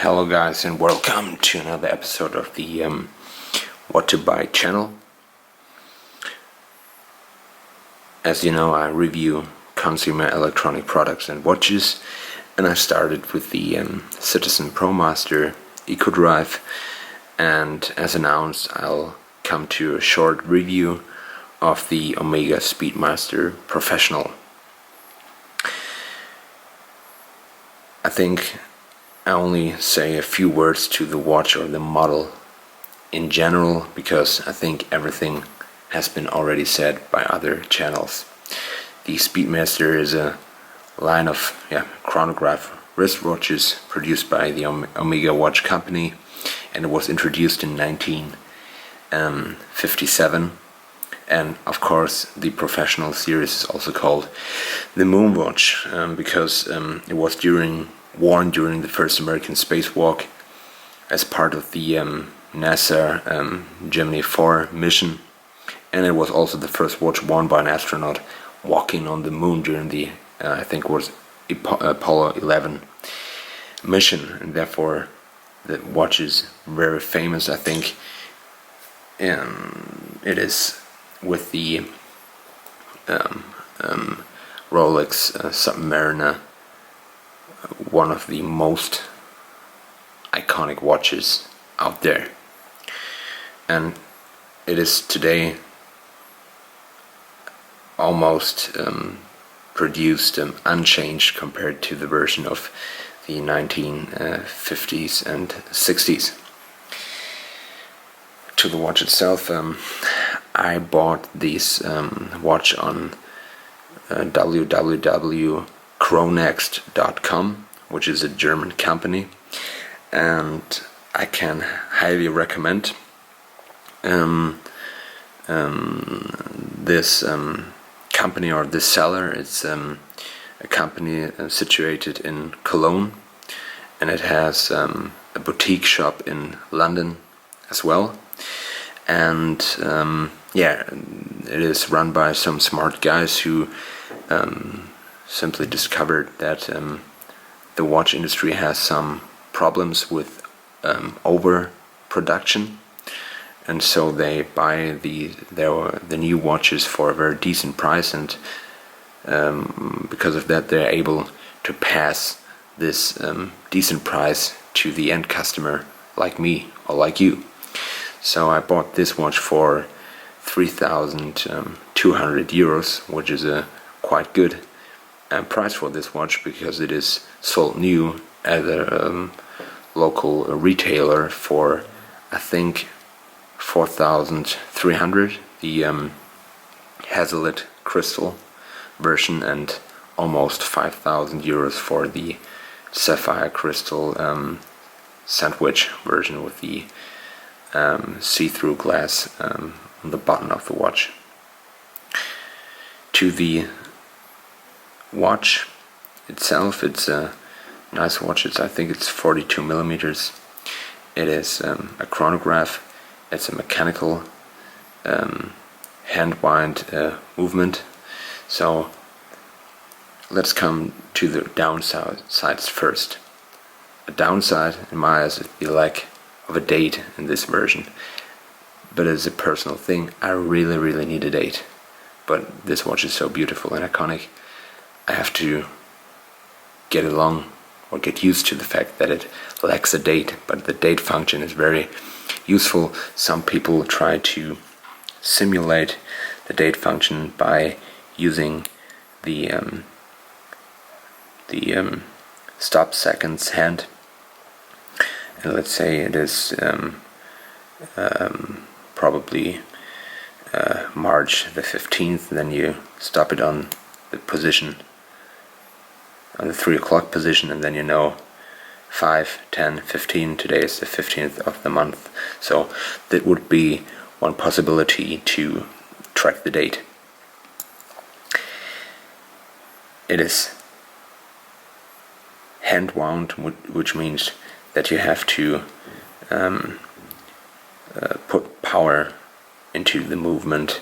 Hello guys, and welcome to another episode of the What to Buy channel. As you know, I review consumer electronic products and watches, and I started with the Citizen ProMaster EcoDrive, and as announced, I'll come to a short review of the Omega Speedmaster Professional. I think I only say a few words to the watch or the model in general, because I think everything has been already said by other channels. The Speedmaster is a line of chronograph wristwatches produced by the Omega watch company, and it was introduced in 1957. And of course the Professional series is also called the Moonwatch, because it was worn during the first American spacewalk as part of the NASA Gemini 4 mission, and it was also the first watch worn by an astronaut walking on the moon during the I think it was Apollo 11 mission, and therefore the watch is very famous. I think it is, with the Rolex Submariner, one of the most iconic watches out there, and it is today almost produced unchanged compared to the version of the 1950s and 60s. To the watch itself, I bought this watch on www.chronext.com, which is a German company, and I can highly recommend this company, or this seller. It's a company situated in Cologne, and it has a boutique shop in London as well. And it is run by some smart guys who simply discovered that the watch industry has some problems with overproduction, and so they buy the new watches for a very decent price, and because of that they're able to pass this decent price to the end customer, like me or like you. So I bought this watch for 3,200 euros, which is a quite good price for this watch, because it is sold new at a local retailer for, I think, 4,300, the Hazelet crystal version, and almost 5,000 euros for the sapphire crystal sandwich version with the see-through glass on the button of the watch. To the watch itself, it's a nice watch. I think it's 42 millimeters. It is a chronograph. It's a mechanical hand-wind movement. So let's come to the downsides first. A downside in my eyes is the lack of a date in this version, but as a personal thing, I really need a date. But this watch is so beautiful and iconic, I have to get along or get used to the fact that it lacks a date, but the date function is very useful. Some people try to simulate the date function by using the stop seconds hand, and let's say it is probably March the 15th, then you stop it on the position, on the 3 o'clock position, and then you know 5, 10, 15, today is the 15th of the month. So that would be one possibility to track the date. It is hand wound, which means that you have to put power into the movement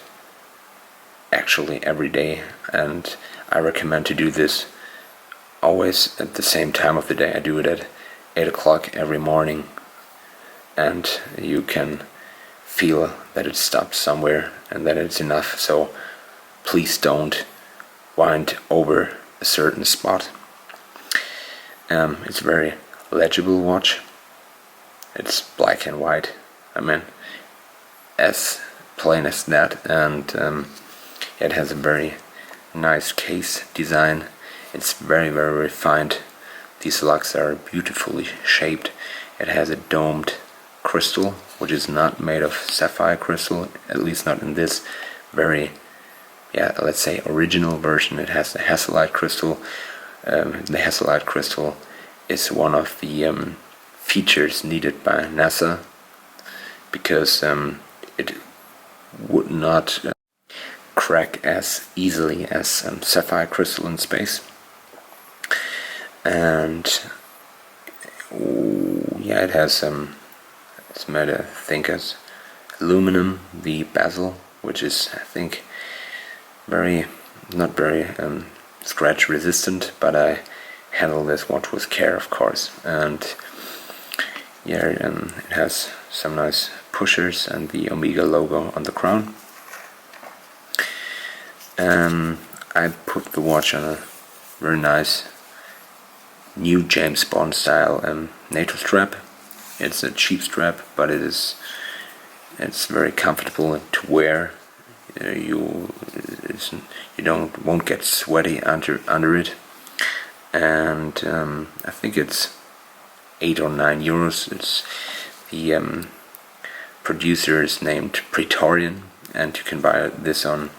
actually every day, and I recommend to do this always at the same time of the day. I do it at 8 o'clock every morning, and you can feel that it stops somewhere and that it's enough. So please don't wind over a certain spot. It's a very legible watch. It's black and white, I mean, as plain as that, and it has a very nice case design. It's very refined. These lugs are beautifully shaped. It has a domed crystal, which is not made of sapphire crystal, at least not in this very, let's say, original version. It has the Hasselite crystal. The Hasselite crystal is one of the features needed by NASA, because it would not crack as easily as sapphire crystal in space. And it has it's made, I think, as aluminum, the bezel, which is, I think, not very scratch resistant, but I handle this watch with care, of course. And it has some nice pushers and the Omega logo on the crown. I put the watch on a very nice new James Bond style NATO strap. It's a cheap strap, but it's very comfortable to wear. You won't get sweaty under it, and I think it's 8 or 9 euros. It's the producer is named Praetorian, and you can buy this on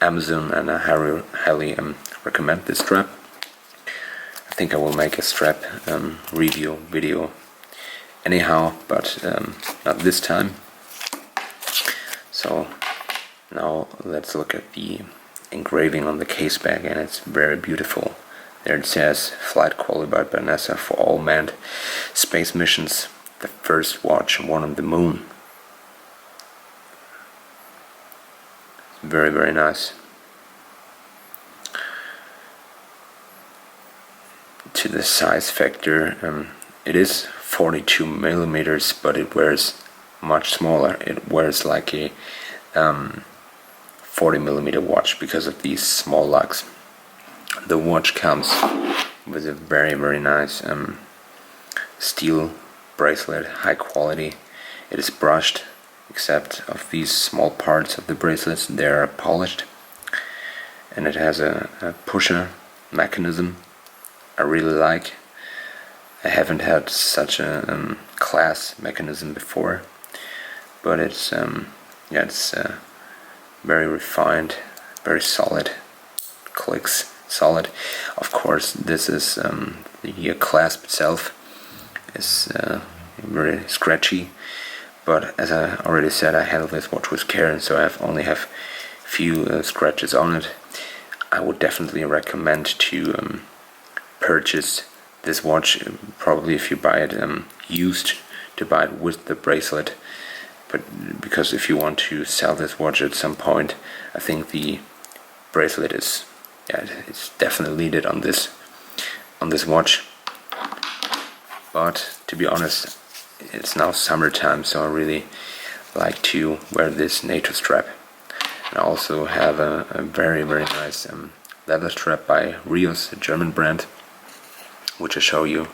Amazon, and I highly recommend this strap. I think I will make a strap review video anyhow, but not this time. So now let's look at the engraving on the case back, and it's very beautiful. There it says, "Flight qualified by NASA for all manned space missions. The first watch worn on the moon." Very nice. To the size factor, it is 42 millimeters, but it wears much smaller. It wears like a 40 millimeter watch because of these small lugs. The watch comes with a very nice steel bracelet, high quality. It is brushed, except of these small parts of the bracelets, they are polished. And it has a pusher mechanism I really like. I haven't had such a class mechanism before, but it's very refined, very solid, clicks solid. Of course, this is the clasp itself is very scratchy, but as I already said, I handle this watch with care, and so I only have few scratches on it. I would definitely recommend to purchase this watch, probably if you buy it used, to buy it with the bracelet. But because if you want to sell this watch at some point, I think the bracelet is it's definitely needed on this watch. But to be honest, it's now summertime, so I really like to wear this NATO strap. And I also have a very nice leather strap by Rios, a German brand, which I show you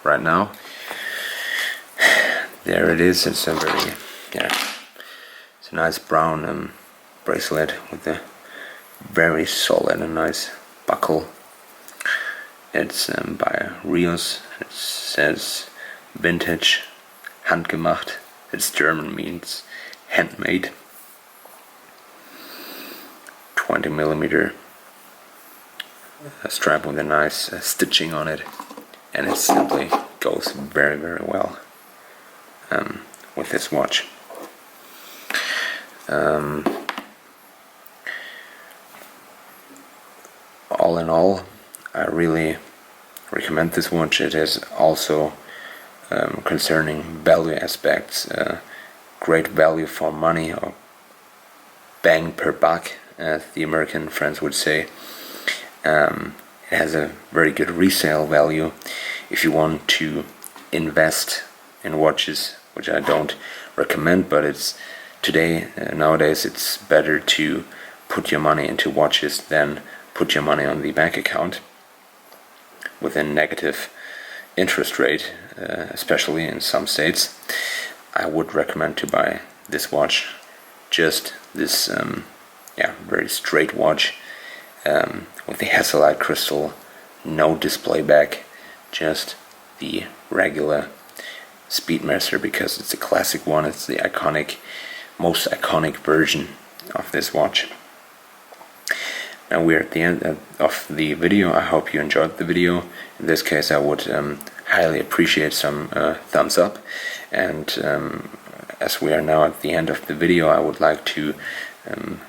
right now. There it is. It's a very it's a nice brown bracelet with a very solid and nice buckle. It's by Rios. It says vintage, handgemacht. It's German, means handmade. 20 millimeter strap with a nice stitching on it, and it simply goes very well with this watch. All in all, I really recommend this watch. It is also concerning value aspects, great value for money, or bang per buck, as the American friends would say. It has a very good resale value if you want to invest in watches, which I don't recommend, but it's nowadays it's better to put your money into watches than put your money on the bank account with a negative interest rate, especially in some states. I would recommend to buy this watch, just this very straight watch with the Hasselite crystal, no display back, just the regular Speedmaster, because it's a classic one. It's the most iconic version of this watch. Now we're at the end of the video. I hope you enjoyed the video. In this case, I would highly appreciate some thumbs up, and as we are now at the end of the video, I would like to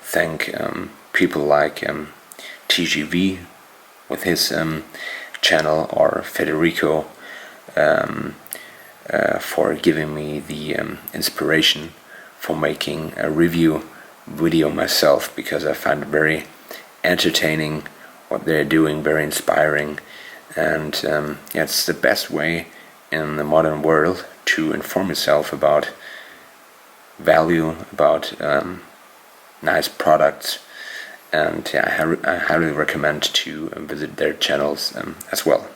thank people like TGV with his channel, or Federico for giving me the inspiration for making a review video myself, because I find it very entertaining what they're doing, very inspiring, and it's the best way in the modern world to inform yourself about value, about nice products, and I highly recommend to visit their channels as well.